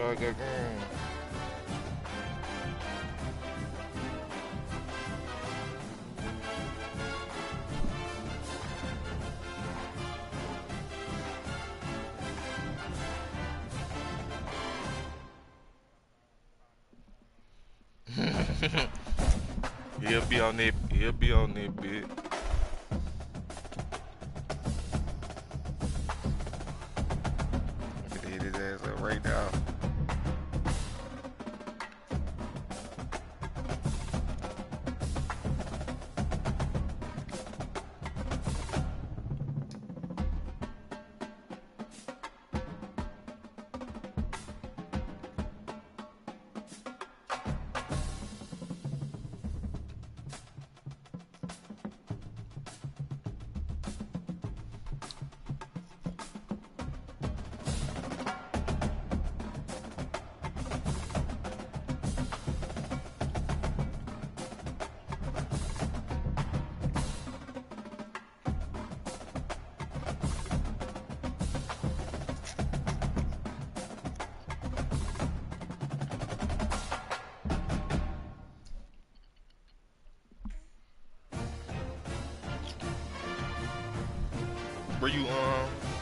y'all got going. He'll be on that. He'll be on that bit. I'm gonna hit his ass up right now.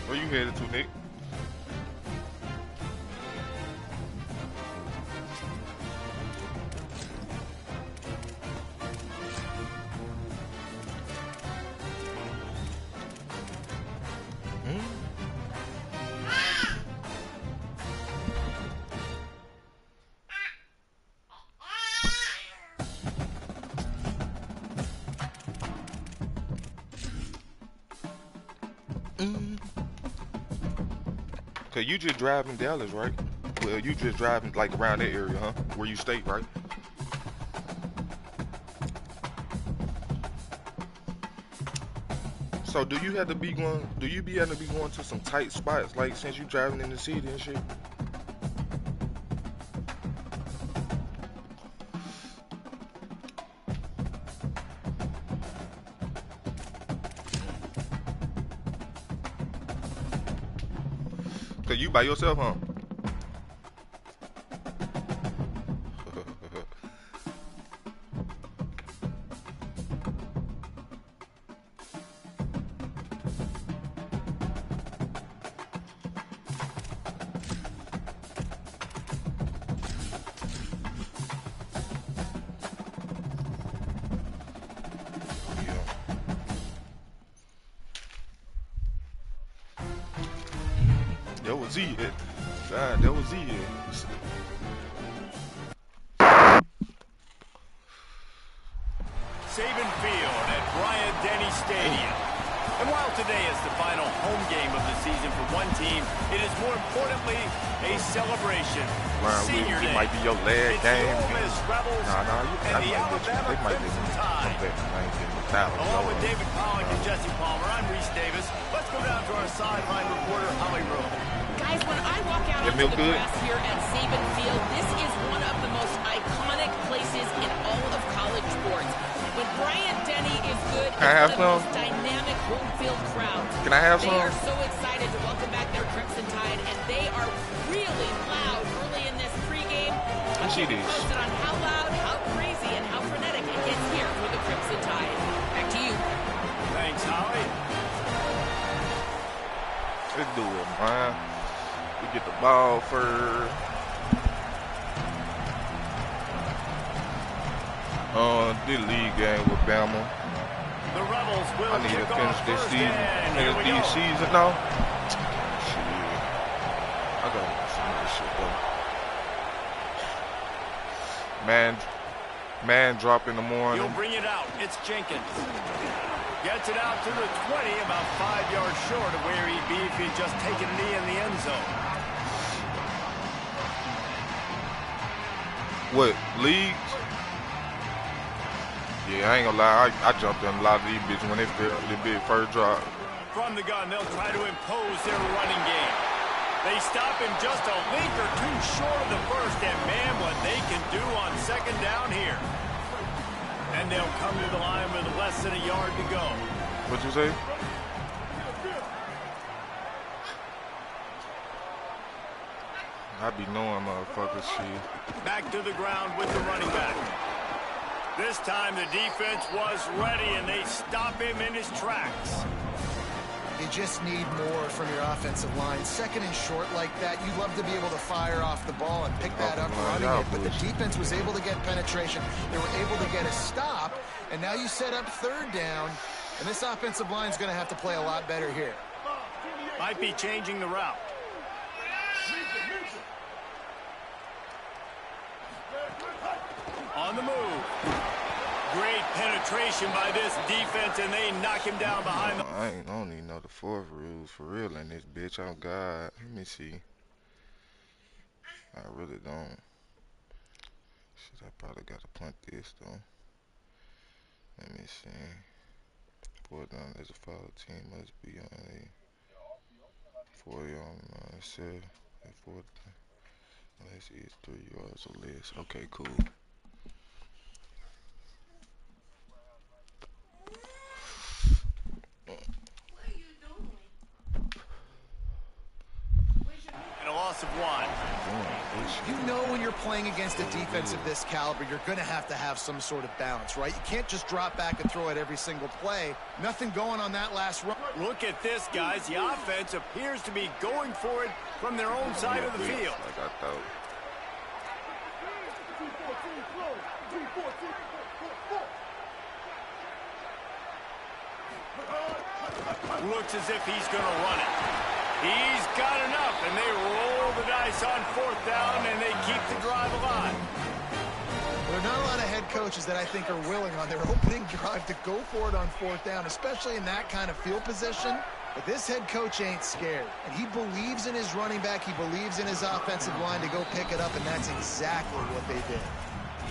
Where you headed to, Nick? Cause you just drive in Dallas, right? Well, you just driving like around that area, huh? Where you stay, right? So do you have to be going? Do you be having to be going to some tight spots, like since you driving in the city and shit? Cause you by yourself, huh? That was he. God, that was he. Saban Field at Bryant-Denny Stadium. And while today is the final home game of the season for one team, it is more importantly a celebration. Senior Day. It might be your last game. Rebels and the Alabama Crimson Tide. Along with David Pollock and Jesse Palmer, I'm Reese Davis. Let's go down to our sideline reporter, Holly Rowe. Guys, when I walk out onto the grass here at Saban Field, this is one of the most iconic places in all of college sports. When Bryant-Denny is good, it's one of the most dynamic home field crowds. Can I have some? They are so excited to welcome back their Crimson Tide, and they are really loud early in this pregame. I'll keep you posted on how loud, how crazy, and how frenetic it gets here for the Crimson Tide. Back to you. Thanks, Holly. Let's do it, man. We get the ball first. The league game with Bama. The Rebels will I need to finish this season. Finish this season now. Shit. I gotta get some of this shit though. Man drop in the morning. You'll bring it out. It's Jenkins. Gets it out to the 20, about 5 yards short of where he'd be if he'd just taken a knee in the end zone. What, leagues? Yeah, I ain't gonna lie, I jumped in a lot of these bitches when they big first drop. From the gun, they'll try to impose their running game. They stop him just a link or two short of the first, and man, what they can do on second down here. And they'll come to the line with less than a yard to go. What'd you say? I be knowing motherfuckers shit. Back to the ground with the running back. This time the defense was ready, and they stop him in his tracks. You just need more from your offensive line. Second and short like that, you'd love to be able to fire off the ball and pick that up running it. But the defense was able to get penetration. They were able to get a stop, and now you set up third down, and this offensive line is going to have to play a lot better here. Might be changing the route. On the move. Great penetration by this defense, and they knock him down behind the... I don't even know the fourth rules for real in this bitch. Oh, God. Let me see. I really don't. Shit, I probably got to punt this, though. Let me see. Four down as a foul team must be on a 40 on set. Unless it's 3 yards or less. Okay, cool. And a loss of 1. You know when you're playing against a defense of this caliber, you're going to have some sort of balance, right? You can't just drop back and throw it every single play. Nothing going on that last run. Look at this, guys. The offense appears to be going for it from their own side of the field. Like I thought. Looks as if he's going to run it. He's got enough, and they roll the dice on fourth down, and they keep the drive alive. There are not a lot of head coaches that I think are willing on their opening drive to go for it on fourth down, especially in that kind of field position. But this head coach ain't scared, and he believes in his running back. He believes in his offensive line to go pick it up, and that's exactly what they did.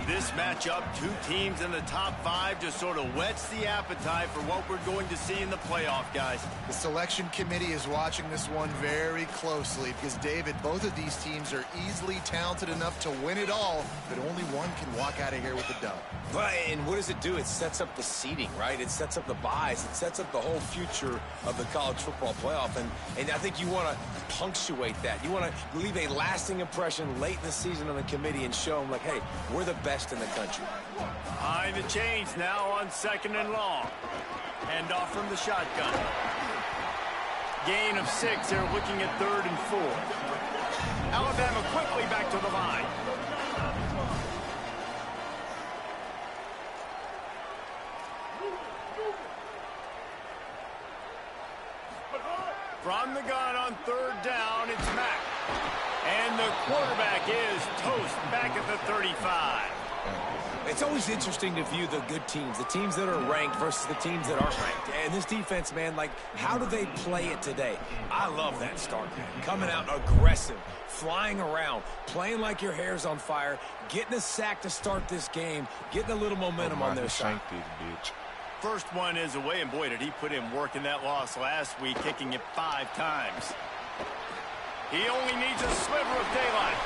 This matchup, two teams in the top 5, just sort of whets the appetite for what we're going to see in the playoff, guys. The selection committee is watching this one very closely because, David, both of these teams are easily talented enough to win it all, but only one can walk out of here with a dub. But, and what does it do? It sets up the seeding, right? It sets up the buys. It sets up the whole future of the college football playoff. And I think you want to punctuate that. You want to leave a lasting impression late in the season on the committee and show them, like, hey, we're the best in the country. Behind the chains now on 2nd and long. Hand off from the shotgun. Gain of 6. They're looking at 3rd and 4. Alabama quickly back to the line. From the gun on 3rd down, it's Mack. And the quarterback is toast back at the 35. It's always interesting to view the good teams, the teams that are ranked versus the teams that aren't ranked. And this defense, man, like, how do they play it today? I love that start, man. Coming out aggressive, flying around, playing like your hair's on fire, getting a sack to start this game, getting a little momentum on their side. First one is away, and boy, did he put in work in that loss last week, kicking it 5 times. He only needs a sliver of daylight.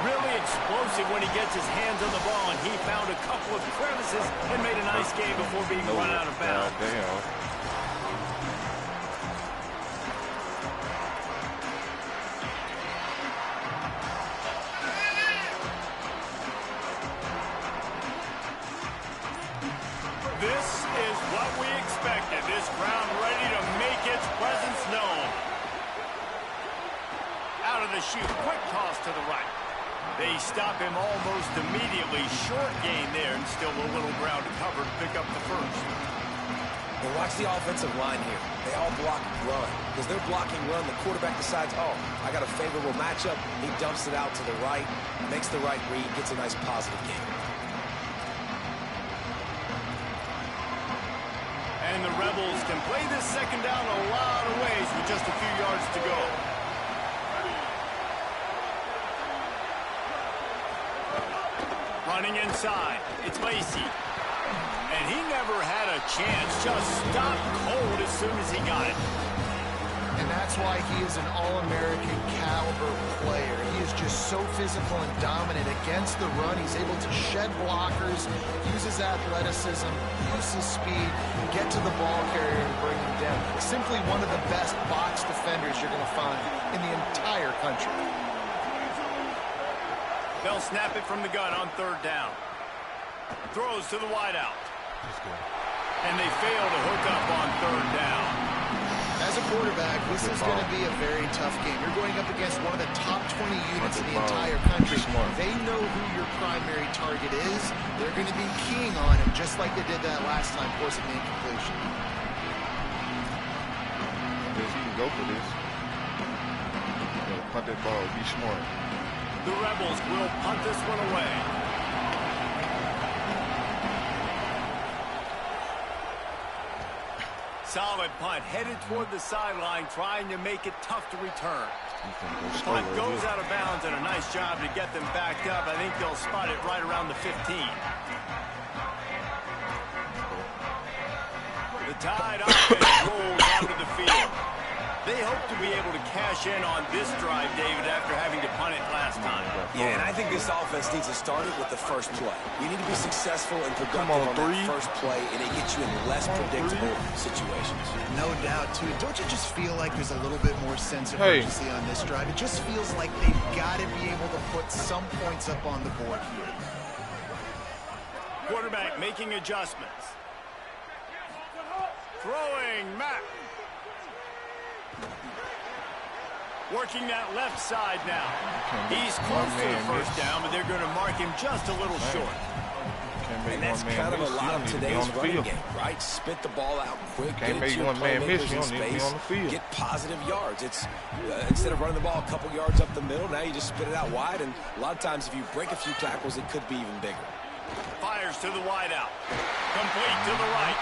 Really explosive when he gets his hands on the ball, and he found a couple of crevices and made a nice game before being run out of bounds. This is what we expected. This crowd ready to make its presence known. Out of the chute, quick toss to the right. They stop him almost immediately. Short gain there, and still a little ground to cover to pick up the first. And watch the offensive line here. They all block run. Because they're blocking run, the quarterback decides, oh, I got a favorable matchup. He dumps it out to the right, makes the right read, gets a nice positive gain. And the Rebels can play this second down a lot of ways with just a few yards to go. Running inside, it's Lacey. And he never had a chance, just stopped cold as soon as he got it. And that's why he is an All-American caliber player. He is just so physical and dominant against the run. He's able to shed blockers, use his athleticism, use his speed, get to the ball carrier and bring him down. Simply one of the best box defenders you're going to find in the entire country. They'll snap it from the gun on 3rd down. Throws to the wideout. And they fail to hook up on 3rd down. As a quarterback, this is going to be a very tough game. You're going up against one of the top 20 units in the entire country. They know who your primary target is. They're going to be keying on him, just like they did that last time, forcing the incompletion. He can go for this. Punt that ball, be smart. The Rebels will punt this one away. Solid punt, headed toward the sideline, trying to make it tough to return. Punt goes out of bounds, and a nice job to get them backed up. I think they'll spot it right around the 15. The Tide offense rolls onto the field. They hope to be able to cash in on this drive, David, after having to punt it last time. Yeah, and I think this offense needs to start it with the first play. You need to be successful and productive on that first play, and it gets you in less predictable situations. No doubt, too. Don't you just feel like there's a little bit more sense of urgency on this drive? It just feels like they've got to be able to put some points up on the board here. Quarterback making adjustments. Throwing, Mack. Working that left side now. He's close to the 1st down, but they're going to mark him just a little short. And that's kind of a lot of today's running game, right? Spit the ball out quick, get it to your playmakers in space, get positive yards. It's instead of running the ball a couple yards up the middle, now you just spit it out wide, and a lot of times if you break a few tackles, it could be even bigger. Fires to the wideout. Complete to the right.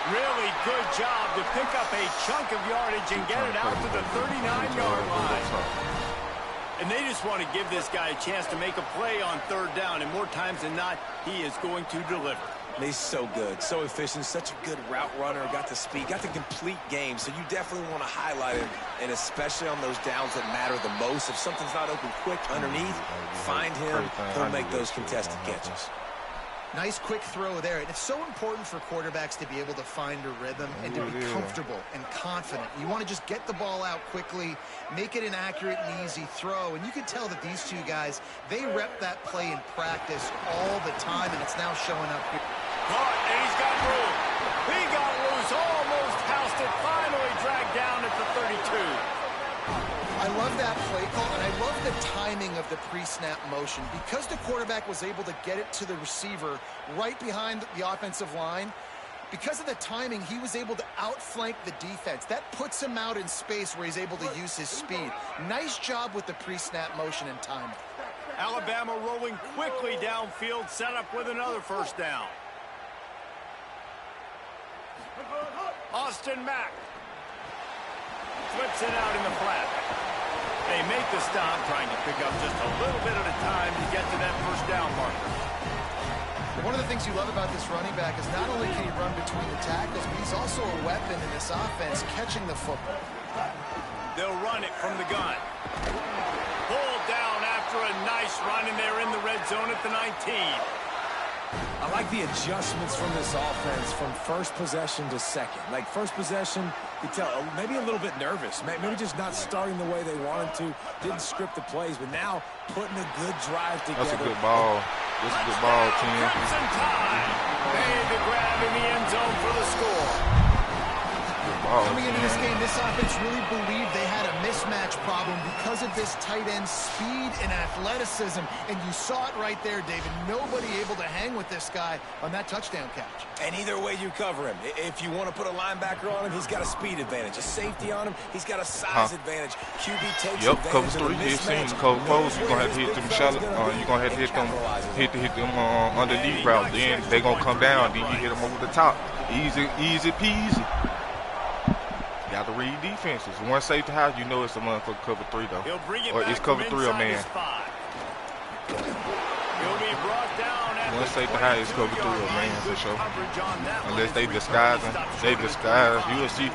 Really good job to pick up a chunk of yardage and get it out to the 39-yard line. And they just want to give this guy a chance to make a play on 3rd down, and more times than not, he is going to deliver. He's so good, so efficient, such a good route runner, got the speed, got the complete game, so you definitely want to highlight him, and especially on those downs that matter the most. If something's not open quick underneath, find him, he'll make those contested catches. Nice quick throw there. And it's so important for quarterbacks to be able to find a rhythm and to be comfortable and confident. You want to just get the ball out quickly, make it an accurate and easy throw. And you can tell that these two guys, they rep that play in practice all the time, and it's now showing up here. Caught, and he's got room. He got loose, almost housed it, finally dragged down at the 32. I love that play call, and I love the timing of the pre-snap motion. Because the quarterback was able to get it to the receiver right behind the offensive line, because of the timing, he was able to outflank the defense. That puts him out in space where he's able to use his speed. Nice job with the pre-snap motion and timing. Alabama rolling quickly downfield, set up with another 1st down. Austin Mack flips it out in the flat. They make the stop, trying to pick up just a little bit at a time to get to that 1st down marker. One of the things you love about this running back is not only can he run between the tackles, but he's also a weapon in this offense, catching the football. They'll run it from the gun. Pulled down after a nice run, and they're in the red zone at the 19. I like the adjustments from this offense from 1st possession to 2nd. Like, 1st possession, you tell maybe a little bit nervous, maybe just not starting the way they wanted to, didn't script the plays, but now putting a good drive together. That's a good ball. That's a good ball, team. Crimson Tide made the grab in the end zone for the score. Coming into this game, this offense really believed they had a mismatch problem because of this tight end speed and athleticism. And you saw it right there, David. Nobody able to hang with this guy on that touchdown catch. And either way you cover him. If you want to put a linebacker on him, he's got a speed advantage. A safety on him, he's got a size advantage. QB takes advantage cover of the 3. You've seen cover 4. You're going to have to hit them shallow. You're going to have to hit them underneath route. Then they're going to come down. Then you hit them over the top. Easy peasy. Got to read defenses. One safety house, you know it's a motherfucker cover 3 though. Or it's cover 3 or man. One safety house is cover 3 or man for sure. Unless they disguise them. You'll see.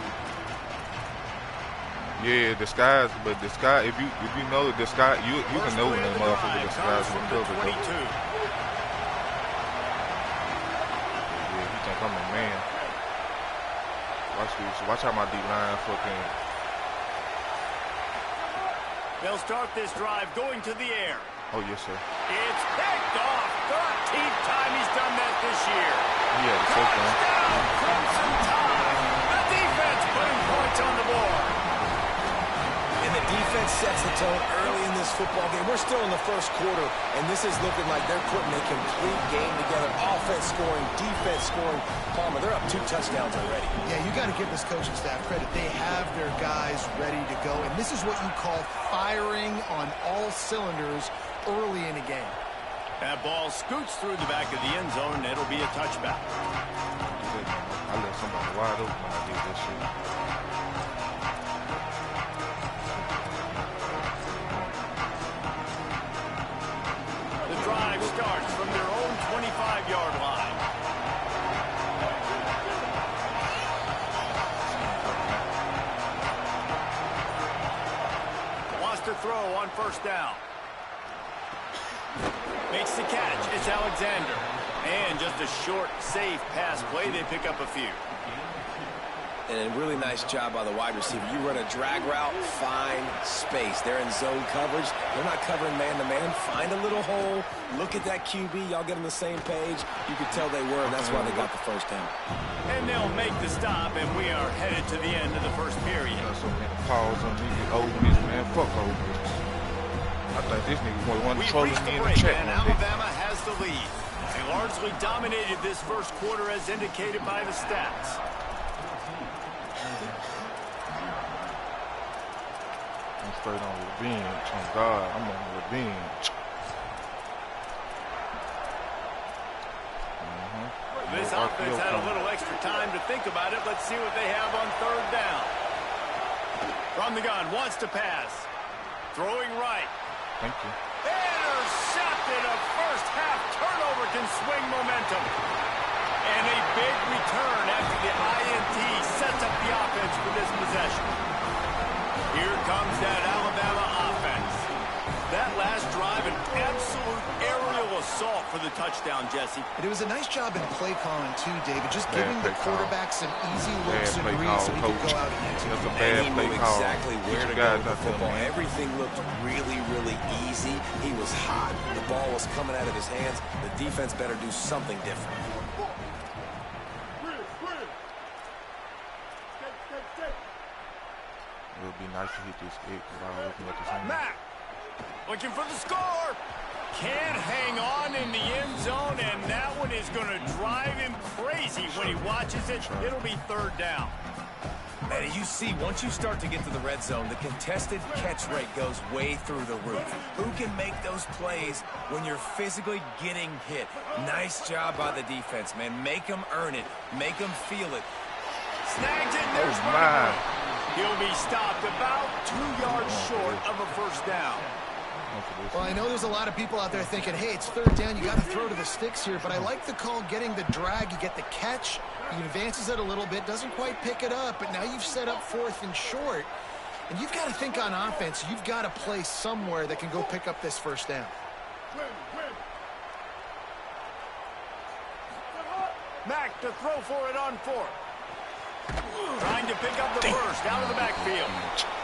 Yeah, disguise, but disguise. If you know the disguise, you can know when the motherfucker disguise will cover though. Yeah, he think I'm a man. Watch how my D-line fucking... They'll start this drive going to the air. Oh, yes, sir. It's picked off. 13th time he's done that this year. Yeah, the first one. Touchdown, Crimson Tide. The defense putting points on the board. And the defense sets the tone early in this football game. We're still in the first quarter, and this is looking like they're putting a complete game together. Offense scoring, defense scoring. Palmer, they're up 2 touchdowns already. Yeah, you got to give this coaching staff credit. They have their guys ready to go, and this is what you call firing on all cylinders early in a game. That ball scoots through the back of the end zone, and it'll be a touchback. I let somebody wide open when I did that shit. Drive starts from their own 25-yard line. Wants to throw on first down. Makes the catch. It's Alexander. And just a short, safe pass play. They pick up a few. And a really nice job by the wide receiver. You run a drag route, find space. They're in zone coverage. They're not covering man-to-man. Find a little hole. Look at that QB. Y'all get on the same page. You could tell they were, and that's why they got the first down. And they'll make the stop, and we are headed to the end of the first period. So many calls on these old niggas, man. Fuck old niggas. I think this nigga one trolling me in the chat. And Alabama has the lead. They largely dominated this first quarter as indicated by the stats. I'm straight on revenge. On God, I'm on revenge. This offense had a little extra time to think about it. Let's see what they have on third down. From the gun, wants to pass. Throwing right. Thank you. Intercepted. A first half turnover can swing momentum. And a big return after the INT sets up the offense for this possession. Here comes that Alabama offense. That last drive, an absolute aerial assault for the touchdown, Jesse. But it was a nice job in play calling, too, David. Just giving the quarterback some easy looks and reads so he could go out and answer. That's a bad play call. Exactly where to go with the football. Everything looked really, really easy. He was hot. The ball was coming out of his hands. The defense better do something different. It would be nice to hit this 8 without looking at the same. Mack looking for the score. Can't hang on in the end zone, and that one is going to drive him crazy when he watches it. It'll be third down. And you see, once you start to get to the red zone, the contested catch rate goes way through the roof. Who can make those plays when you're physically getting hit? Nice job by the defense, man. Make them earn it. Make them feel it. Snags it. There's one. He'll be stopped about 2 yards short of a first down. Well, I know there's a lot of people out there thinking, hey, it's third down, you got to throw to the sticks here, but I like the call getting the drag. You get the catch, he advances it a little bit, doesn't quite pick it up, but now you've set up 4th and short, and you've got to think on offense, you've got to play somewhere that can go pick up this first down. Mack to throw for it on 4th. Trying to pick up the first out of the backfield.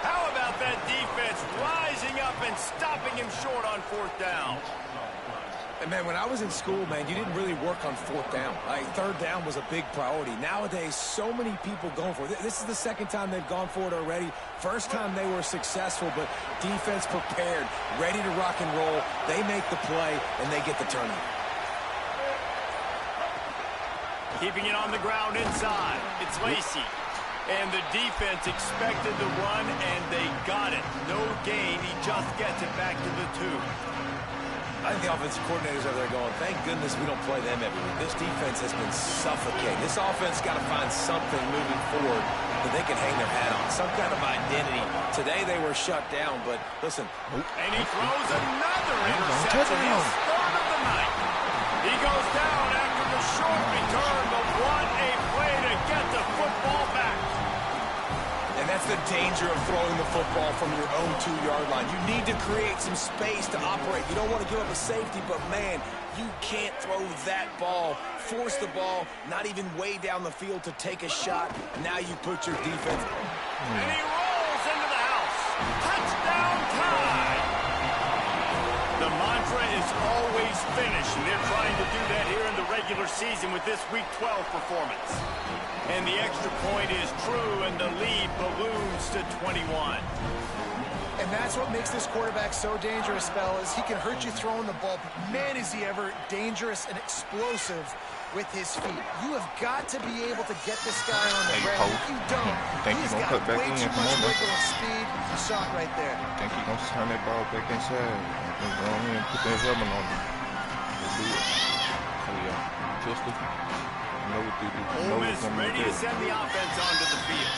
How about that defense rising up and stopping him short on 4th down? And, man, when I was in school, man, you didn't really work on 4th down. Like, third down was a big priority. Nowadays, so many people going for it. This is the second time they've gone for it already. First time they were successful, but defense prepared, ready to rock and roll. They make the play, and they get the turnover. Keeping it on the ground inside. It's Lacey. And the defense expected the run, and they got it. No gain. He just gets it back to the 2. I think the offensive coordinators are there going, thank goodness we don't play them every week. This defense has been suffocating. This offense got to find something moving forward that they can hang their hat on, some kind of identity. Today they were shut down, but listen. And he throws another interception. His 3rd of the night. He goes down after the short return, but what a play to get the football back. And that's the danger of throwing the football from your own 2-yard line. You need to create some space to operate. You don't want to give up a safety, but, man, you can't throw that ball, force the ball, not even way down the field to take a shot. Now you put your defense. And he rolls into the house. Touchdown tie. The mantra mantra is always finish, and they're trying to do that here in the regular season with this Week 12 performance. And the extra point is true, and the lead balloons to 21. And that's what makes this quarterback so dangerous, fellas. He can hurt you throwing the ball, but man, is he ever dangerous and explosive with his feet. You have got to be able to get this guy on the ground. If you don't, he's got way too much wiggle and speed. You saw it right there. I think he's going to turn that ball back inside. He's going in and put that helmet on him. Let's do it. Oh, yeah. Pistol. Ole Miss ready to send the offense onto the field.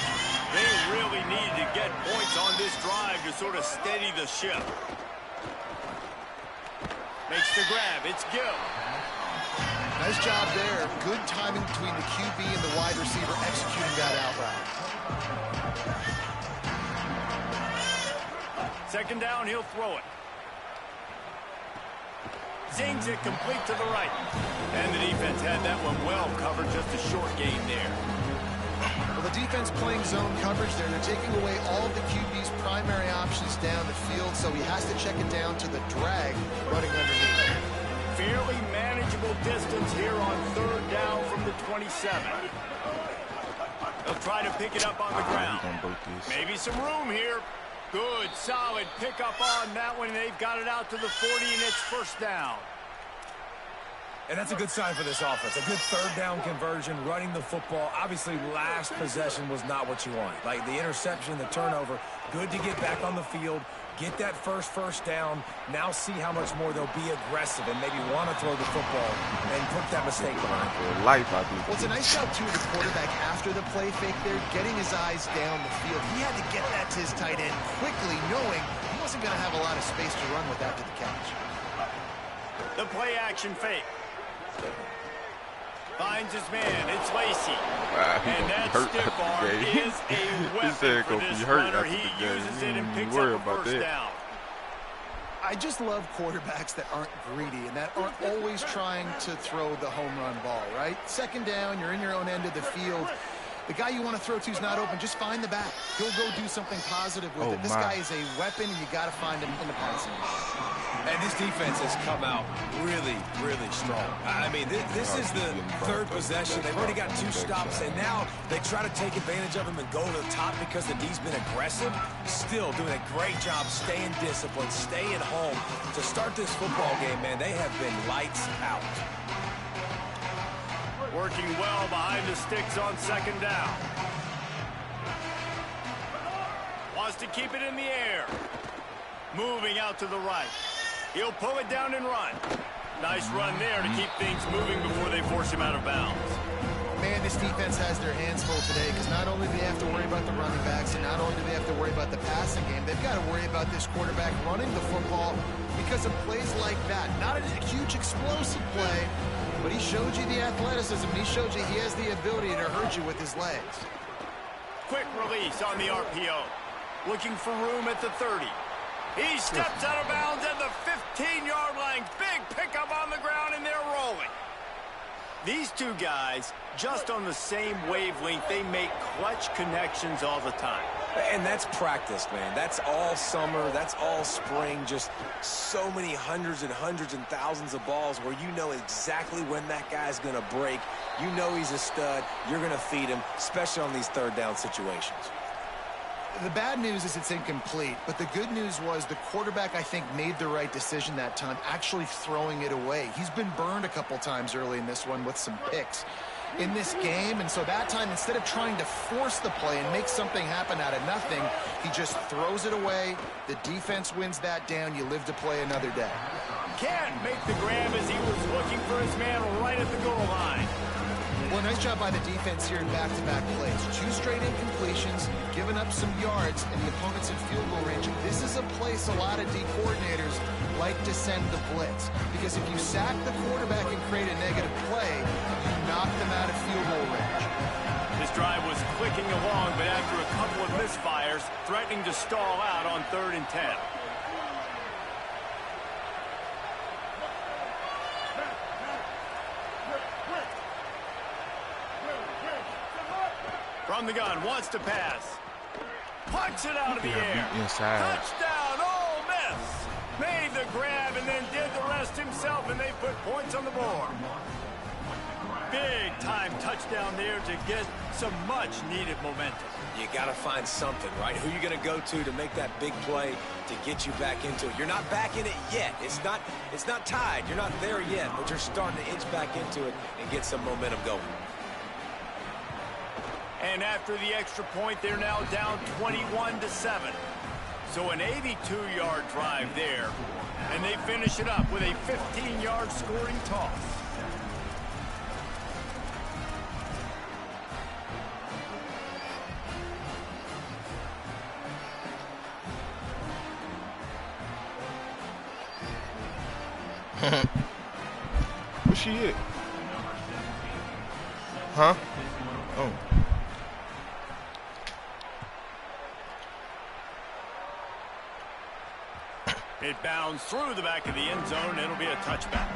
They really need to get points on this drive to sort of steady the ship. Makes the grab. It's Gill. Nice job there. Good timing between the QB and the wide receiver executing that out route. Second down, he'll throw it. Zings it complete to the right. And the defense had that one well covered, just a short gain there. Well, the defense playing zone coverage there. They're taking away all of the QB's primary options down the field, so he has to check it down to the drag running underneath. Fairly manageable distance here on third down from the 27. They'll try to pick it up on the ground. Maybe some room here. Good, solid pickup on that one. They've got it out to the 40, and it's first down. And that's a good sign for this offense. A good third down conversion, running the football. Obviously, last possession was not what you want. Like the interception, the turnover, good to get back on the field, get that first down. Now see how much more they'll be aggressive and maybe want to throw the football and put that mistake behind. Well, it's a nice job, too, of the quarterback after the play fake there, getting his eyes down the field. He had to get that to his tight end quickly, knowing he wasn't going to have a lot of space to run with after the catch. The play action fake. Finds his man. It's Lacey. And that stiff arm is a weapon for this runner. He uses it and picks up a first down. I just love quarterbacks that aren't greedy and that aren't always trying to throw the home run ball, right? Second down, you're in your own end of the field. The guy you want to throw to is not open. Just find the back. He'll go do something positive with it. This guy is a weapon, and you got to find him in the passing game. And this defense has come out really, really strong. I mean, this is the third possession. They've already got 2 stops, and now they try to take advantage of them and go to the top because the D's been aggressive. Still doing a great job staying disciplined, staying home. To start this football game, man, they have been lights out. Working well behind the sticks on second down. Wants to keep it in the air. Moving out to the right. He'll pull it down and run. Nice run there to keep things moving before they force him out of bounds. Man, this defense has their hands full today because not only do they have to worry about the running backs and not only do they have to worry about the passing game, they've got to worry about this quarterback running the football because of plays like that. Not a huge explosive play, but he showed you the athleticism. He showed you he has the ability to hurt you with his legs. Quick release on the RPO. Looking for room at the 30. He steps out of bounds at the 15-yard line. Big pickup on the ground, and they're rolling. These two guys, just on the same wavelength, they make clutch connections all the time. And that's practice, man. That's all summer. That's all spring. Just so many hundreds and thousands of balls where you know exactly when that guy's going to break. You know he's a stud. You're going to feed him, especially on these third down situations. The bad news is it's incomplete, but the good news was the quarterback, I think, made the right decision that time, actually throwing it away. He's been burned a couple times early in this one with some picks in this game, and so that time, instead of trying to force the play and make something happen out of nothing, he just throws it away. The defense wins that down. You live to play another day. Can't make the grab as he was looking for his man right at the goal line. Well, nice job by the defense here in back-to-back plays. 2 straight incompletions, you've given up some yards, and the opponent's in field goal range. This is a place a lot of D coordinators like to send the blitz, because if you sack the quarterback and create a negative play, you knock them out of field goal range. This drive was clicking along, but after a couple of misfires, threatening to stall out on 3rd and 10. From the gun, wants to pass. Punch it out of the air. Touchdown, Ole Miss. Made the grab and then did the points on the board. Big time touchdown there to get some much-needed momentum. You got to find something, right? Who are you going to go to make that big play to get you back into it? You're not back in it yet. It's not tied. You're not there yet, but you're starting to inch back into it and get some momentum going. And after the extra point, they're now down 21-7. So an 82-yard drive there, and they finish it up with a 15-yard scoring toss. Where's she at? Huh? Oh. It bounds through the back of the end zone. It'll be a touchback.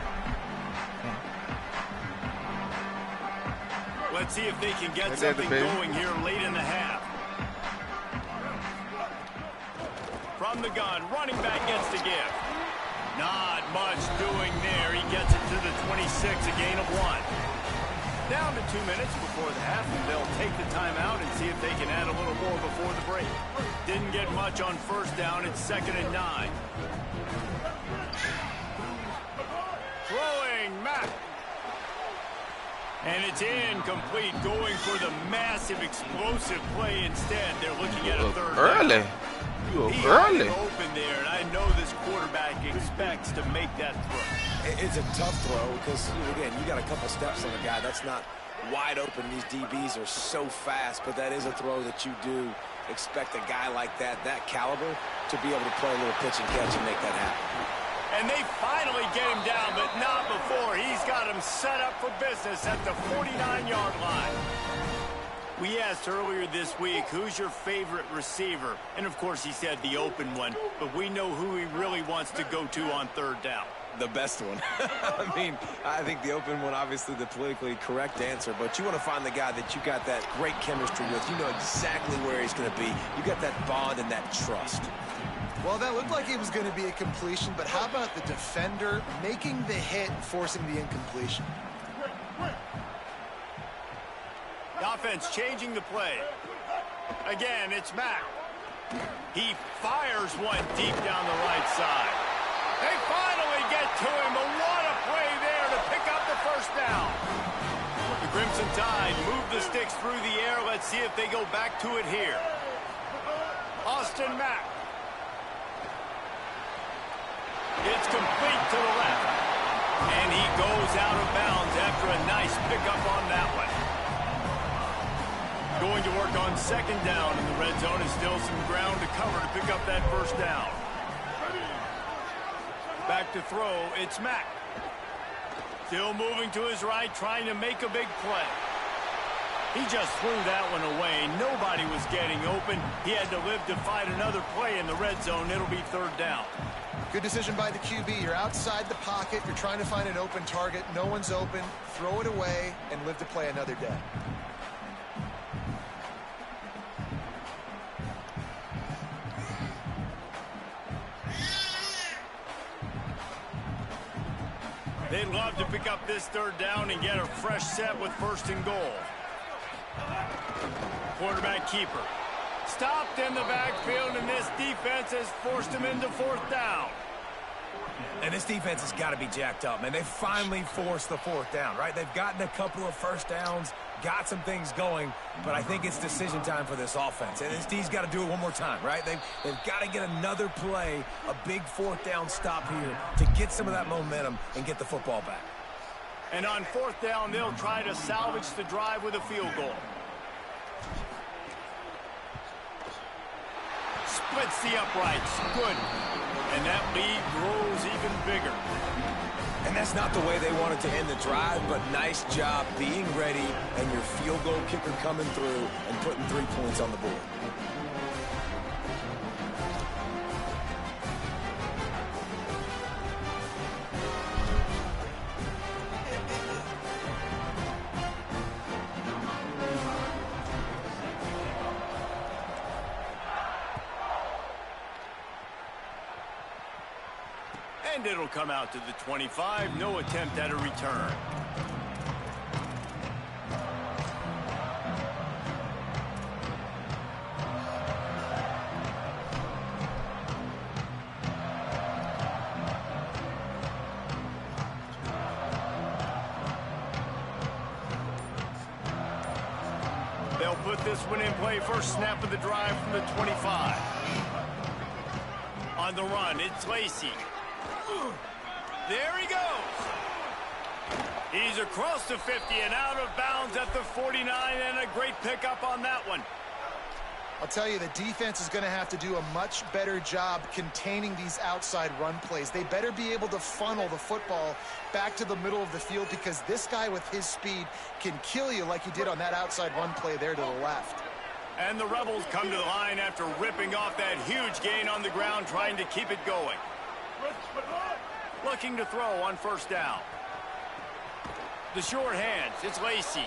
Let's see if they can get something going here late in the half. From the gun, running back gets to give. Not much doing there. He gets it to the 26, a gain of 1. Down to 2 minutes before the half, and they'll take the timeout and see if they can add a little more before the break. Didn't get much on first down. It's 2nd and 9. Throwing Mack. And it's incomplete, going for the massive explosive play instead. They're looking at a third early. down. You were He early. Open there, and I know this quarterback expects to make that throw. It's a tough throw because, again, you got a couple steps on the guy. That's not wide open. These DBs are so fast, but that is a throw that you do expect a guy like that caliber, to be able to play a little pitch and catch and make that happen. And they finally get him down, but not before. He's got him set up for business at the 49-yard line. We asked earlier this week, who's your favorite receiver? And, of course, he said the open one, but we know who he really wants to go to on third down. The best one. I mean, I think the open one, obviously the politically correct answer, but you want to find the guy that you got that great chemistry with. You know exactly where he's going to be. You got that bond and that trust. Well, that looked like it was going to be a completion, but how about the defender making the hit and forcing the incompletion? The offense changing the play. Again, it's Mack. He fires one deep down the right side. They finally get to him, but what a play there to pick up the first down. The Crimson Tide move the sticks through the air. Let's see if they go back to it here. Austin Mack. It's complete to the left. And he goes out of bounds after a nice pickup on that one. Going to work on second down in the red zone, and still some ground to cover to pick up that first down. Back to throw, it's Mack. Still moving to his right, trying to make a big play. He just threw that one away. Nobody was getting open. He had to live to fight another play in the red zone. It'll be third down. Good decision by the QB. You're outside the pocket. You're trying to find an open target. No one's open. Throw it away and live to play another day. They'd love to pick up this third down and get a fresh set with 1st and goal. Quarterback keeper. Stopped in the backfield, and this defense has forced him into 4th down. And this defense has got to be jacked up, man. They finally forced the 4th down, right? They've gotten a couple of first downs, got some things going, but I think it's decision time for this offense. And this D's got to do it one more time, right? They've got to get another play, a big 4th down stop here to get some of that momentum and get the football back. And on 4th down, they'll try to salvage the drive with a field goal. Splits the uprights. Good. And that lead grows even bigger. And that's not the way they wanted to end the drive, but nice job being ready and your field goal kicker coming through and putting 3 points on the board. And it'll come out to the 25. No attempt at a return. They'll put this one in play. First snap of the drive from the 25. On the run, it's Lacey. There he goes. He's across the 50 and out of bounds at the 49, and a great pickup on that one. I'll tell you, the defense is going to have to do a much better job containing these outside run plays. They better be able to funnel the football back to the middle of the field, because this guy with his speed can kill you like he did on that outside run play there to the left. And the Rebels come to the line after ripping off that huge gain on the ground, trying to keep it going. Looking to throw on first down. The short hands, it's Lacey.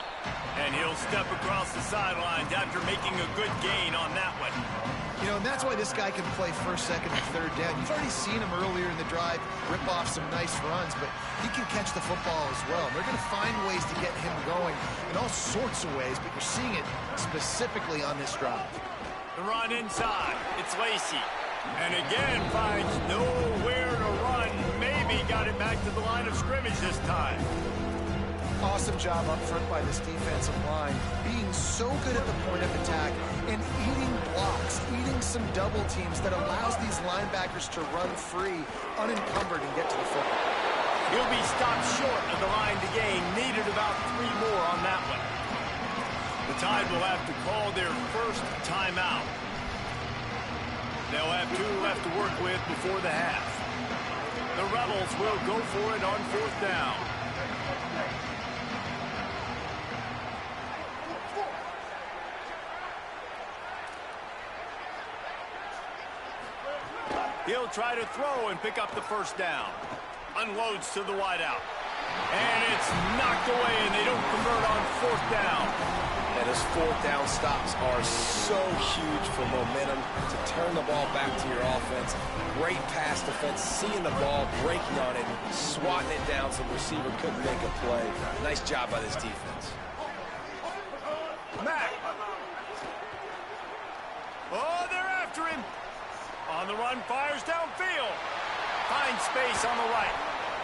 And he'll step across the sidelines after making a good gain on that one. You know, and that's why this guy can play first, second, and third down. You've already seen him earlier in the drive rip off some nice runs, but he can catch the football as well. And they're going to find ways to get him going in all sorts of ways, but you're seeing it specifically on this drive. The run inside, it's Lacey. And again finds nowhere to run. Maybe got it back to the line of scrimmage this time. Awesome job up front by this defensive line, being so good at the point of attack and eating blocks, eating some double teams that allows these linebackers to run free, unencumbered, and get to the football. He'll be stopped short of the line to gain. Needed about 3 more on that one. The Tide will have to call their first timeout. They'll have 2 left to work with before the half. The Rebels will go for it on fourth down. He'll try to throw and pick up the first down. Unloads to the wideout. And it's knocked away, and they don't convert on fourth down. And those fourth down stops are so huge for momentum to turn the ball back to your offense. Great pass defense, seeing the ball, breaking on it, swatting it down so the receiver couldn't make a play. Nice job by this defense. Mack. Oh, they're after him. On the run, fires downfield. Finds space on the right.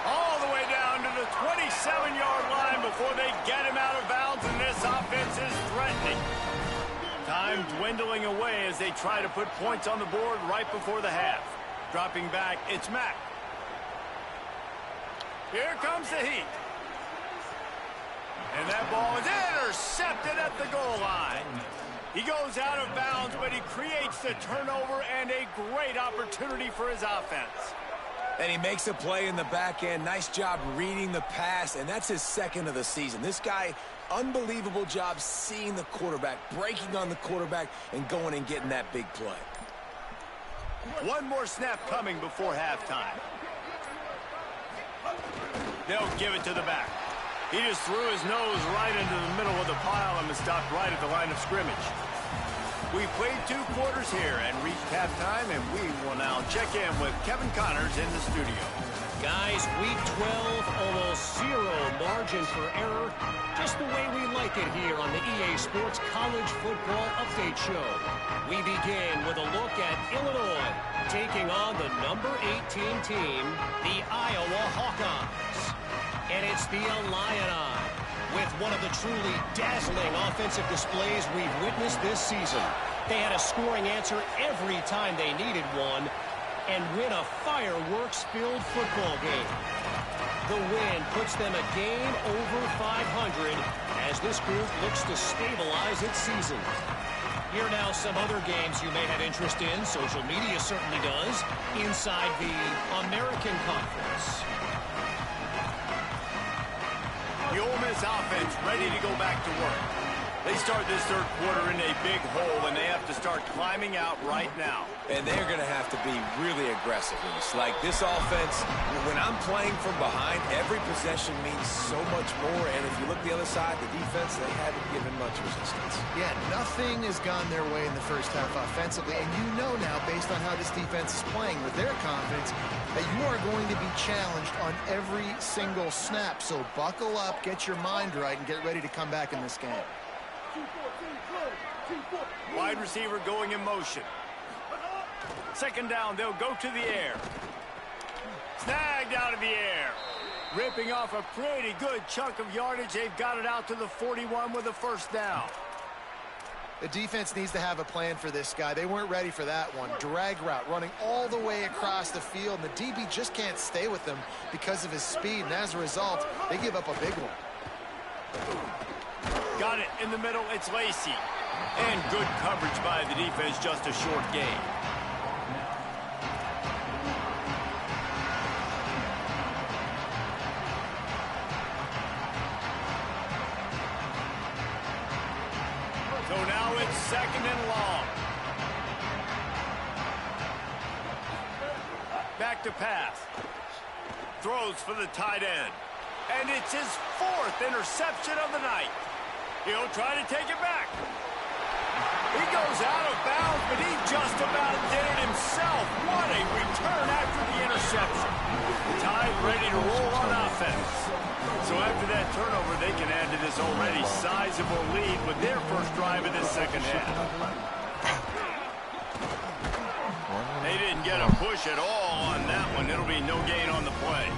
All the way down to the 27-yard line before they get him out of bounds, and this offense is threatening. Time dwindling away as they try to put points on the board right before the half. Dropping back, it's Mack. Here comes the heat. And that ball is intercepted at the goal line. He goes out of bounds, but he creates the turnover and a great opportunity for his offense. And he makes a play in the back end. Nice job reading the pass, and that's his second of the season. This guy, unbelievable job seeing the quarterback, breaking on the quarterback, and going and getting that big play. One more snap coming before halftime. They'll give it to the back. He just threw his nose right into the middle of the pile and was stopped right at the line of scrimmage. We played 2 quarters here and reached halftime, and we will now check in with Kevin Connors in the studio. Guys, week 12, almost 0 margin for error. Just the way we like it here on the EA Sports College Football Update Show. We begin with a look at Illinois taking on the number 18 team, the Iowa Hawkeyes. And it's the Illini with one of the truly dazzling offensive displays we've witnessed this season. They had a scoring answer every time they needed one and win a fireworks-filled football game. The win puts them a game over 500 as this group looks to stabilize its season. Here now some other games you may have interest in. Social media certainly does. Inside the American Conference. The Ole Miss offense ready to go back to work. They start this third quarter in a big hole, and they have to start climbing out right now. And they're going to have to be really aggressive in this. Like this offense, when I'm playing from behind, every possession means so much more. And if you look the other side, the defense, they haven't given much resistance. Yeah, nothing has gone their way in the first half offensively. And you know now, based on how this defense is playing with their confidence, that you are going to be challenged on every single snap. So buckle up, get your mind right, and get ready to come back in this game. Wide receiver going in motion. Second down, they'll go to the air. Snagged out of the air. Ripping off a pretty good chunk of yardage. They've got it out to the 41 with a first down. The defense needs to have a plan for this guy. They weren't ready for that one. Drag route running all the way across the field. And the DB just can't stay with them because of his speed. And as a result, they give up a big one. Got it in the middle. It's Lacey. And good coverage by the defense. Just a short gain. So now it's second and long. Back to pass. Throws for the tight end. And it's his fourth interception of the night. He'll try to take it back. He goes out of bounds, but he just about did it himself. What a return after the interception. Tide ready to roll on offense. So after that turnover, they can add to this already sizable lead with their first drive of this second half. They didn't get a push at all on that one. It'll be no gain on the play.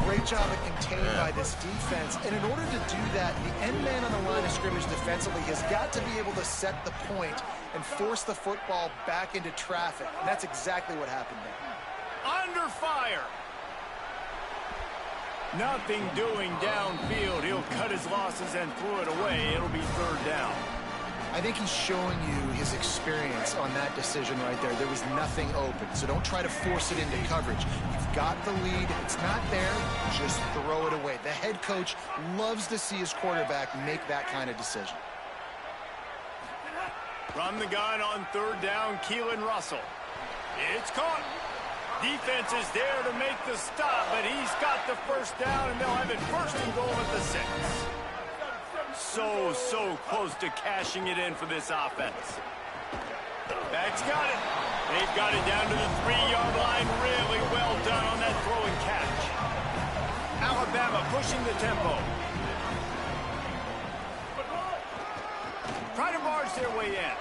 Great job at contained by this defense. And in order to do that, the end man on the line of scrimmage defensively has got to be able to set the point and force the football back into traffic. And that's exactly what happened there. Under fire. Nothing doing downfield. He'll cut his losses and throw it away. It'll be third down. I think he's showing you his experience on that decision right there. There was nothing open, so don't try to force it into coverage. You've got the lead. If it's not there, just throw it away. The head coach loves to see his quarterback make that kind of decision. Run the gun on third down, Keelan Russell. It's caught. Defense is there to make the stop, but he's got the first down, and they'll have it first and goal at the 6. So close to cashing it in for this offense. That's got it. They've got it down to the 3-yard line. Really well done on that throw and catch. Alabama pushing the tempo. Try to barge their way in.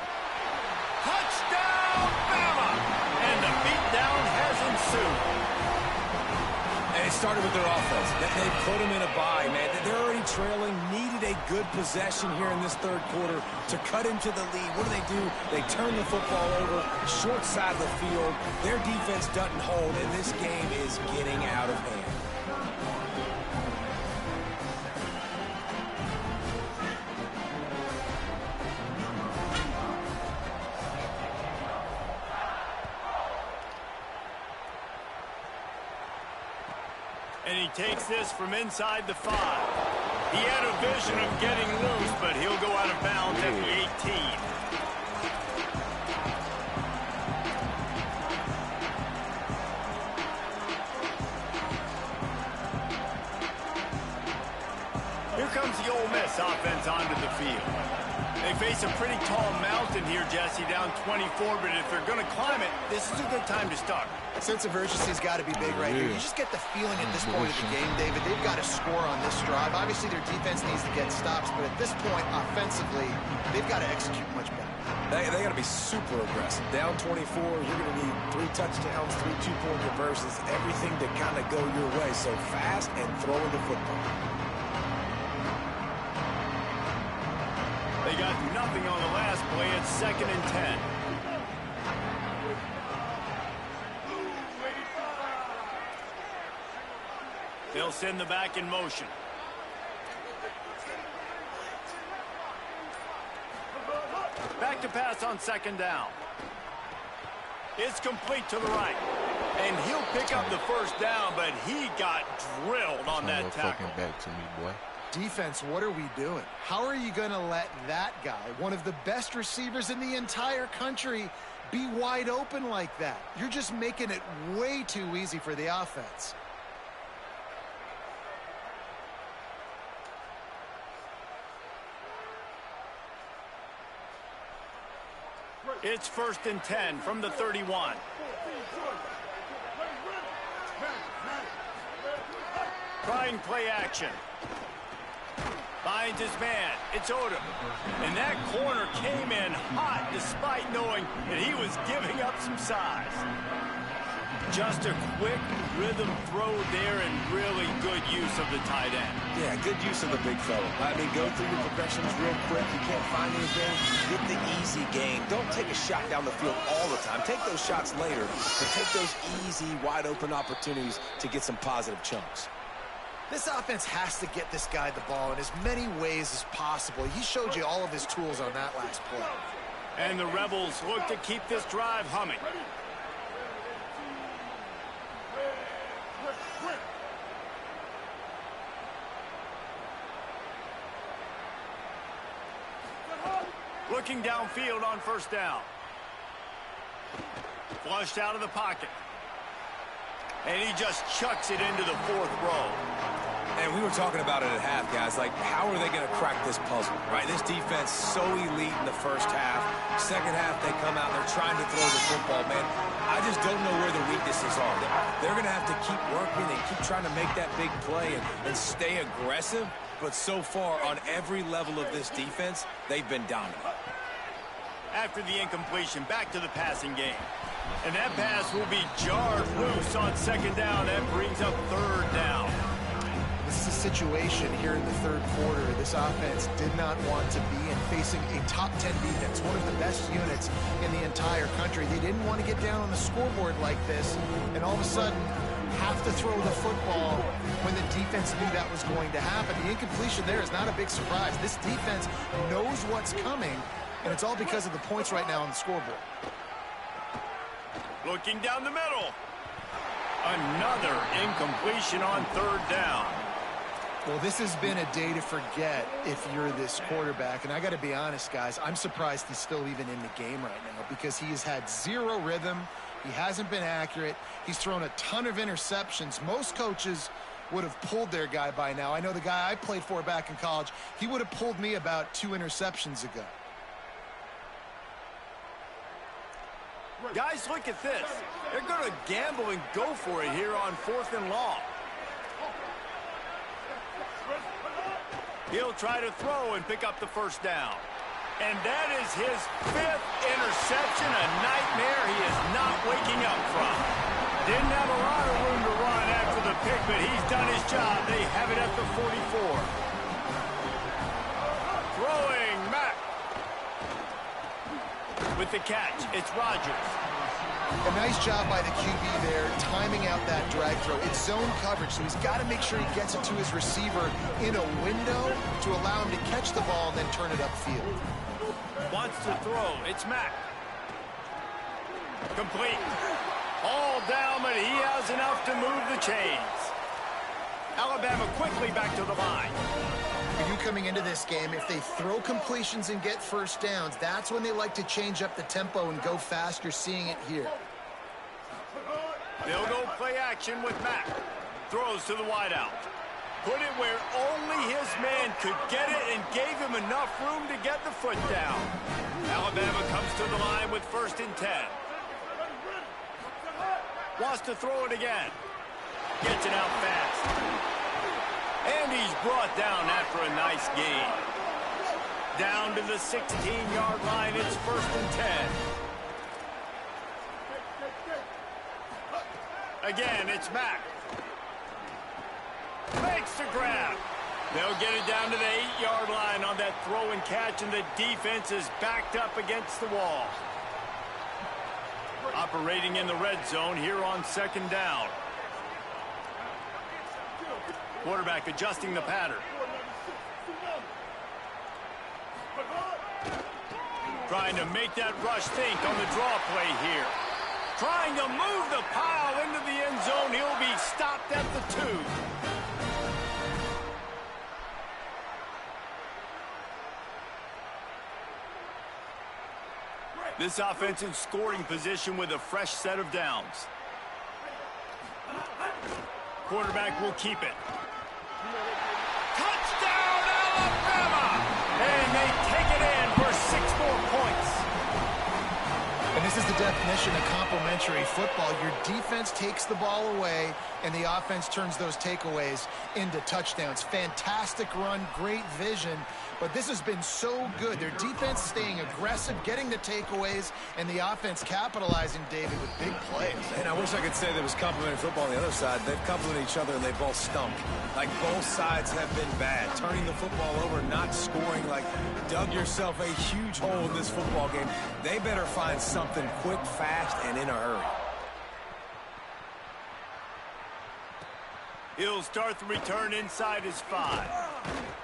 Touchdown, Bama! And the beatdown has ensued. And it started with their offense. They put them in a bye, man. They're already trailing, needed a good possession here in this third quarter to cut into the lead. What do? They turn the football over, short side of the field. Their defense doesn't hold, and this game is getting out of hand. And he takes this from inside the 5. He had a vision of getting loose, but he'll go out of bounds at the 18. Here comes the Ole Miss offense onto the field. They face a pretty tall mountain here, Jesse, down 24, but if they're going to climb it, this is a good time to start. Sense of urgency's got to be big right here. You just get the feeling at this point of the game, David, they've got to score on this drive. Obviously, their defense needs to get stops, but at this point, offensively, they've got to execute much better. They got to be super aggressive. Down 24, you're going to need 3 touchdowns, 3 two-point conversions, everything to kind of go your way. So fast and throwing the football. They got nothing on the last play. It's 2nd and 10. They'll send the back in motion. Back to pass on 2nd down. It's complete to the right. And he'll pick up the first down, but he got drilled on that tackle. Back to me, boy. Defense, what are we doing? How are you going to let that guy, one of the best receivers in the entire country, be wide open like that? You're just making it way too easy for the offense. It's 1st and 10 from the 31. Trying play action. Finds his man. It's Odom. And that corner came in hot despite knowing that he was giving up some size. Just a quick rhythm throw there and really good use of the tight end. Yeah, good use of the big fella. I mean, go through your progressions real quick. You can't find anything, get the easy gain. Don't take a shot down the field all the time. Take those shots later, but take those easy, wide-open opportunities to get some positive chunks. This offense has to get this guy the ball in as many ways as possible. He showed you all of his tools on that last play. And the Rebels look to keep this drive humming. Looking downfield on 1st down. Flushed out of the pocket. And he just chucks it into the 4th row. And we were talking about it at half, guys. Like, how are they going to crack this puzzle, right? This defense so elite in the first half. Second half, they come out, they're trying to throw the football, man. I just don't know where the weaknesses are. They're going to have to keep working and keep trying to make that big play and stay aggressive. But so far, on every level of this defense, they've been dominant. After the incompletion, back to the passing game. And that pass will be jarred loose on 2nd down. That brings up 3rd down. This is a situation here in the 3rd quarter this offense did not want to be in, facing a top 10 defense, one of the best units in the entire country. They didn't want to get down on the scoreboard like this and all of a sudden have to throw the football when the defense knew that was going to happen. The incompletion there is not a big surprise. This defense knows what's coming, and it's all because of the points right now on the scoreboard. Looking down the middle. Another incompletion on 3rd down. Well, this has been a day to forget if you're this quarterback. And I got to be honest, guys, I'm surprised he's still even in the game right now because he has had zero rhythm. He hasn't been accurate. He's thrown a ton of interceptions. Most coaches would have pulled their guy by now. I know the guy I played for back in college, he would have pulled me about 2 interceptions ago. Guys, look at this. They're going to gamble and go for it here on 4th and long. He'll try to throw and pick up the 1st down. And that is his 5th interception, a nightmare he is not waking up from. Didn't have a lot of room to run after the pick, but he's done his job. They have it at the 44. Throwing Mack. With the catch, it's Rodgers. A nice job by the QB there, timing out that drag throw. It's zone coverage, so he's got to make sure he gets it to his receiver in a window to allow him to catch the ball and then turn it upfield. Wants to throw. It's Mack. Complete. All down, but he has enough to move the chains. Alabama quickly back to the line. For you coming into this game, if they throw completions and get 1st downs, that's when they like to change up the tempo and go fast. You're seeing it here. They'll go play action with Mack. Throws to the wideout. Put it where only his man could get it and gave him enough room to get the foot down. Alabama comes to the line with 1st and 10. Wants to throw it again. Gets it out fast. And he's brought down after a nice gain. Down to the 16-yard line. It's 1st and 10. Again, it's Mack. Makes the grab. They'll get it down to the 8-yard line on that throw and catch, and the defense is backed up against the wall. Operating in the red zone here on 2nd down. Quarterback adjusting the pattern. Trying to make that rush think on the draw play here. Trying to move the pile into the end zone. He'll be stopped at the 2. This offense in scoring position with a fresh set of downs. Quarterback will keep it. Touchdown, Alabama! And they take it in for 6 more points. And this is the definition of complementary football. Your defense takes the ball away, and the offense turns those takeaways into touchdowns. Fantastic run, great vision, but this has been so good. Their defense staying aggressive, getting the takeaways, and the offense capitalizing, David, with big plays. And I wish I could say there was complementary football on the other side. They've complemented each other, and they both stunk. Like, both sides have been bad. Turning the football over, not scoring, like, dug yourself a huge hole in this football game. They better find something quick, fast, and in a hurry. He'll start the return inside his 5.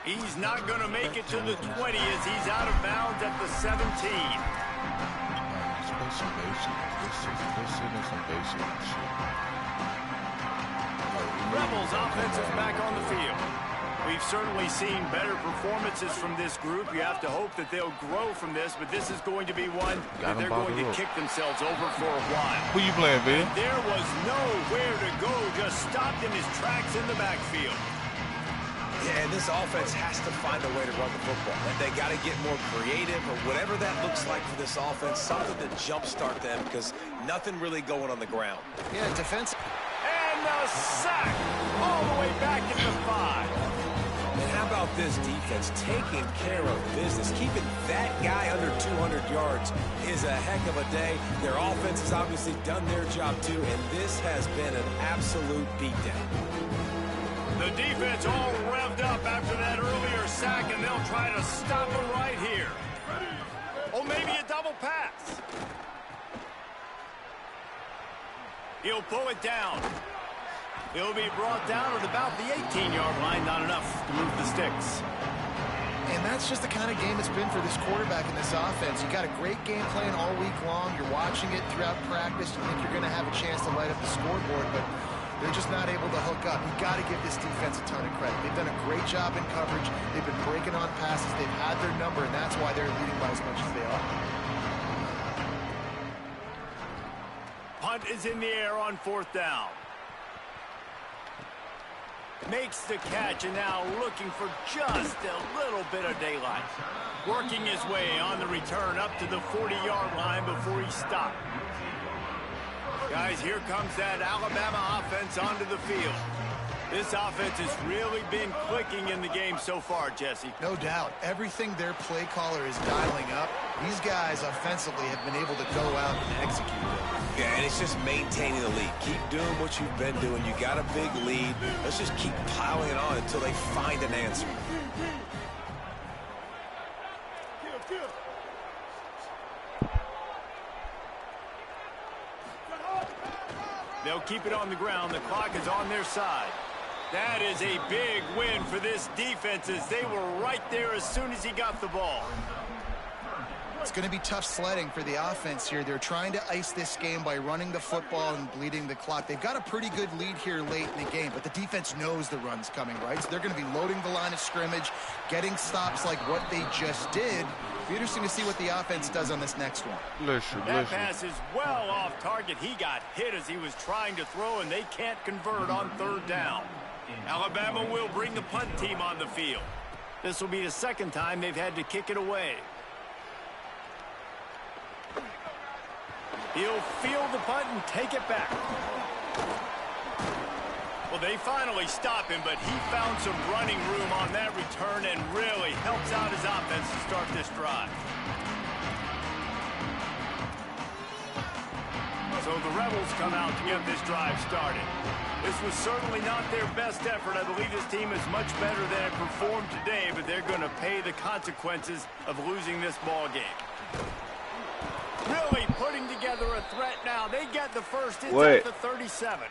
He's not going to make it to the 20 as he's out of bounds at the 17. Let's play some basic. Let's sit in some basic shit. Rebels offense is back on the field. We've certainly seen better performances from this group. You have to hope that they'll grow from this, but this is going to be one that they're going to kick themselves over for a while. Who you playing, Bill? There was nowhere to go, just stopped in his tracks in the backfield. Yeah, and this offense has to find a way to run the football. And they got to get more creative or whatever that looks like for this offense, something to jumpstart them because nothing really going on the ground. Yeah, defense. And a sack all the way back into 5. And how about this defense taking care of business? Keeping that guy under 200 yards is a heck of a day. Their offense has obviously done their job too, and this has been an absolute beatdown. The defense all revved up after that earlier sack, and they'll try to stop him right here. Oh, maybe a double pass. He'll pull it down. He'll be brought down at about the 18-yard line, not enough to move the sticks. And that's just the kind of game it's been for this quarterback in this offense. You got a great game plan all week long. You're watching it throughout practice. You think you're going to have a chance to light up the scoreboard, but they're just not able to hook up. You've got to give this defense a ton of credit. They've done a great job in coverage. They've been breaking on passes. They've had their number, and that's why they're leading by as much as they are. Punt is in the air on 4th down. Makes the catch, and now looking for just a little bit of daylight. Working his way on the return up to the 40-yard line before he stopped. Guys, here comes that Alabama offense onto the field. This offense has really been clicking in the game so far, Jesse. No doubt. Everything their play caller is dialing up, these guys offensively have been able to go out and execute it. Yeah, and it's just maintaining the lead. Keep doing what you've been doing. You got a big lead. Let's just keep piling it on until they find an answer. They'll keep it on the ground. The clock is on their side. That is a big win for this defense as they were right there as soon as he got the ball. It's going to be tough sledding for the offense here. They're trying to ice this game by running the football and bleeding the clock. They've got a pretty good lead here late in the game, but the defense knows the run's coming, right? So they're going to be loading the line of scrimmage, getting stops like what they just did. It'll be interesting to see what the offense does on this next one. That pass is well off target. He got hit as he was trying to throw, and they can't convert on 3rd down. Alabama will bring the punt team on the field. This will be the 2nd time they've had to kick it away. He'll field the punt and take it back. Well, they finally stop him, but he found some running room on that return and really helps out his offense to start this drive. So the Rebels come out to get this drive started. This was certainly not their best effort. I believe this team is much better than it performed today, but they're going to pay the consequences of losing this ball game. Really putting together a threat now. They get the first. It's at the 37.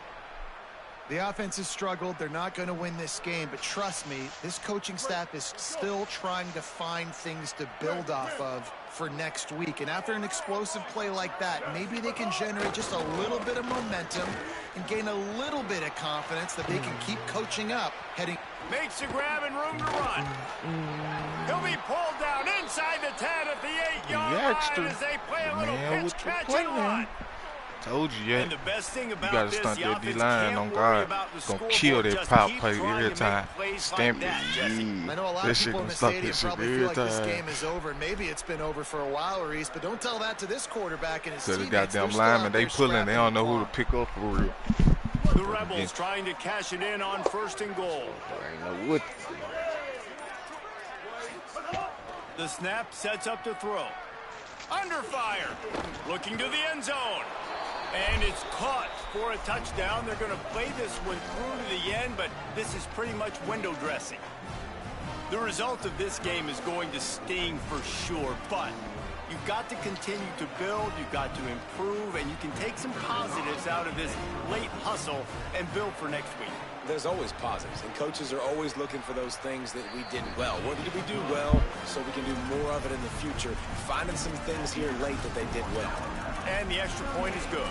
The offense has struggled. They're not going to win this game, but trust me, this coaching staff is still trying to find things to build off of for next week. And after an explosive play like that, maybe they can generate just a little bit of momentum and gain a little bit of confidence that they can keep coaching up heading. Makes the grab and room to run. He'll be pulled down inside the 10 at the 8-yard line as they play a little pitch, catch, and run. Told you, yeah. And the best thing about you gotta this, stunt the that offense D-line can't on worry God. about the Gonna scoreboard, kill that just pop keep play trying every to time. make plays Stamp like that, Jesse. I know a lot of people in the stadium probably feel like this game is over, and maybe it's been over for a while, Reese, but don't tell that to this quarterback and his teammates. Because the goddamn linemen, they pulling, they don't know who to pick up for real. The Rebels trying to cash it in on 1st and goal. I know what. The snap sets up to throw. Under fire. Looking to the end zone. And it's caught for a touchdown. They're going to play this one through to the end, but this is pretty much window dressing. The result of this game is going to sting for sure, but you've got to continue to build, you've got to improve, and you can take some positives out of this late hustle and build for next week. There's always positives, and coaches are always looking for those things that we did well. What did we do well so we can do more of it in the future? Finding some things here late that they did well. And the extra point is good.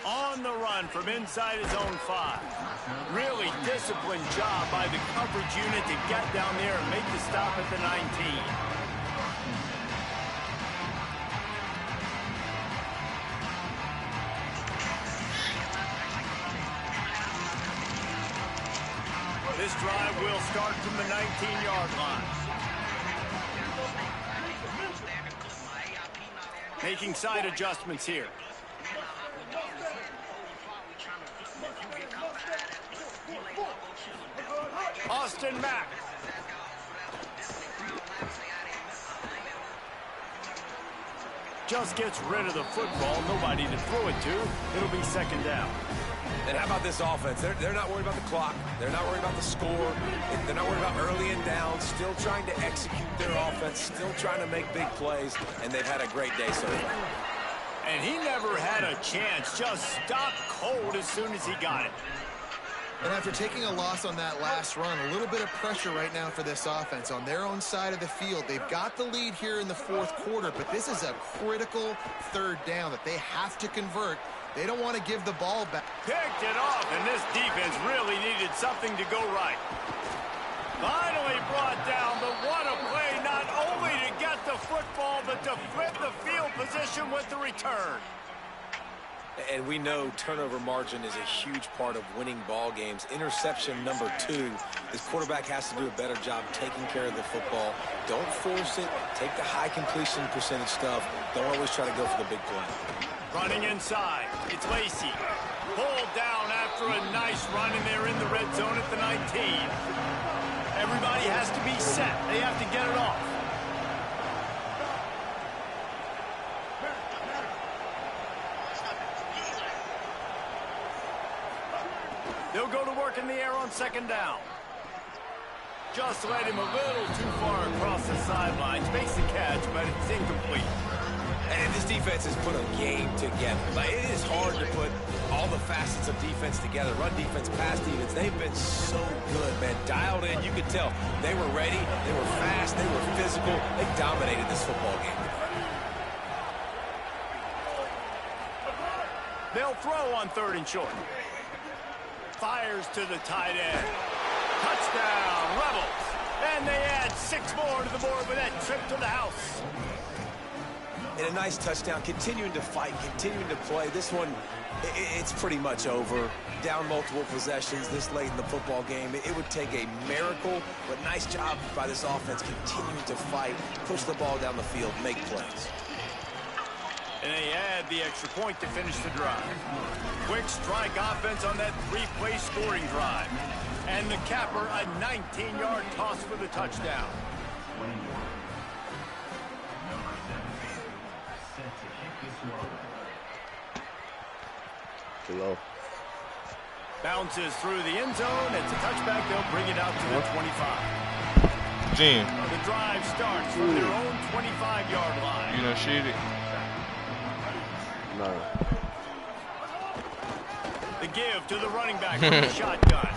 On the run from inside his own 5. Really disciplined job by the coverage unit to get down there and make the stop at the 19. This drive will start from the 19-yard line. Making side adjustments here. Austin Mack. Just gets rid of the football. Nobody to throw it to. It'll be 2nd down. And how about this offense? They're not worried about the clock. They're not worried about the score. They're not worried about early and down. Still trying to execute their offense. Still trying to make big plays. And they've had a great day so far. And he never had a chance. Just stopped cold as soon as he got it. And after taking a loss on that last run, a little bit of pressure right now for this offense on their own side of the field. They've got the lead here in the 4th quarter, but this is a critical 3rd down that they have to convert. They don't want to give the ball back. Picked it off, and this defense really needed something to go right. Finally brought down, but what a play, not only to get the football, but to flip the field position with the return. And we know turnover margin is a huge part of winning ball games. Interception number 2. This quarterback has to do a better job taking care of the football. Don't force it. Take the high completion percentage stuff. Don't always try to go for the big play. Running inside. It's Lacey. Pulled down after a nice run, and they're in the red zone at the 19. Everybody has to be set. They have to get it off. They'll go to work in the air on 2nd down. Just led him a little too far across the sidelines. Makes the catch, but it's incomplete. And this defense has put a game together. Like, it is hard to put all the facets of defense together. Run defense, pass defense. They've been so good, man. Dialed in. You could tell they were ready. They were fast. They were physical. They dominated this football game. They'll throw on 3rd and short. Fires to the tight end. Touchdown, Rebels. And they add 6 more to the board with that trip to the house. And a nice touchdown, continuing to fight, continuing to play. This one, it's pretty much over. Down multiple possessions this late in the football game. It would take a miracle, but nice job by this offense continuing to fight, push the ball down the field, make plays. And they add the extra point to finish the drive. Quick strike offense on that 3-play scoring drive. And the capper, a 19-yard toss for the touchdown. Hello. Bounces through the end zone. It's a touchback. They'll bring it out to the 25. Gene. The drive starts from their own 25-yard line. You done shit it? No. The give to the running back from the shotgun.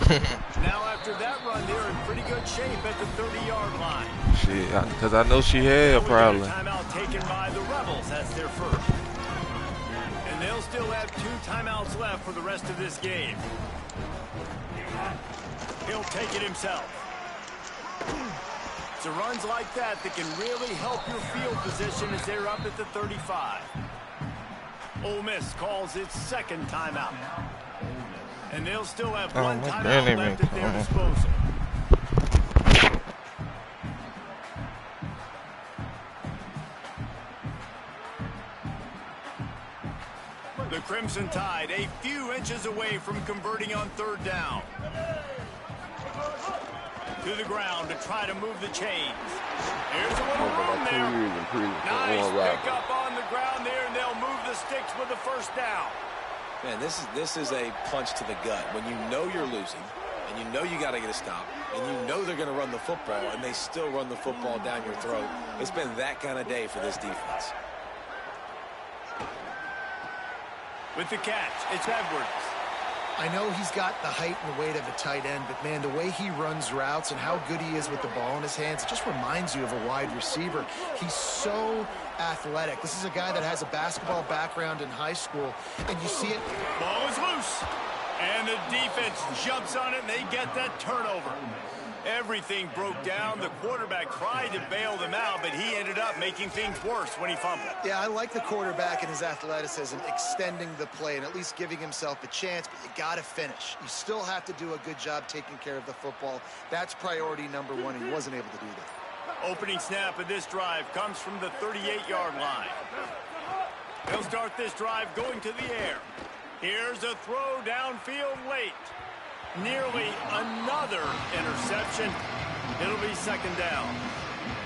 Now after that run, they're in pretty good shape at the 30-yard line. Shit, because I know she had a problem. Timeout taken by the Rebels. That's their first. And they'll still have 2 timeouts left for the rest of this game. He'll take it himself. It's the runs like that that can really help your field position as they're up at the 35. Ole Miss calls its second timeout. And they'll still have 1 timeout left at their disposal. The Crimson Tide a few inches away from converting on 3rd down. To the ground to try to move the chains. Here's a little room there. Nice pick up on the ground there, and they'll move the sticks with the first down. Man, this is a punch to the gut. When you know you're losing, and you know you got to get a stop, and you know they're going to run the football, and they still run the football down your throat. It's been that kind of day for this defense. With the catch, it's Edwards. I know he's got the height and the weight of a tight end, but, man, the way he runs routes and how good he is with the ball in his hands, it just reminds you of a wide receiver. He's so athletic. This is a guy that has a basketball background in high school, and you see it. Ball is loose, and the defense jumps on it, and they get that turnover. Everything broke down. The quarterback tried to bail them out, but he ended up making things worse when he fumbled. Yeah, I like the quarterback and his athleticism, extending the play and at least giving himself a chance, but you got to finish. You still have to do a good job taking care of the football. That's priority number 1, and he wasn't able to do that. Opening snap of this drive comes from the 38-yard line. They'll start this drive going to the air. Here's a throw downfield late. Nearly another interception. It'll be 2nd down.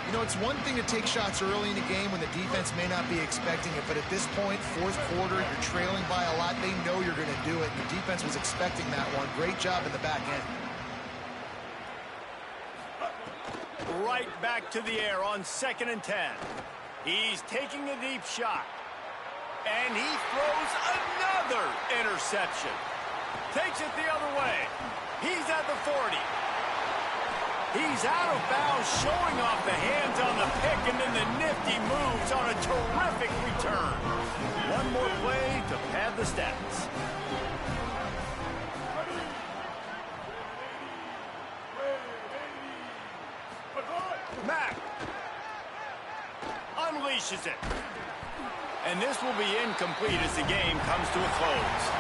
You know, it's one thing to take shots early in the game when the defense may not be expecting it, but at this point, 4th quarter, you're trailing by a lot. They know you're going to do it, and the defense was expecting that one. Great job in the back end. Right back to the air on 2nd and 10. He's taking a deep shot. And he throws another interception. Takes it the other way. He's at the 40. He's out of bounds, showing off the hands on the pick, and then the nifty moves on a terrific return. One more play to pad the stats. Mack unleashes it. And this will be incomplete as the game comes to a close.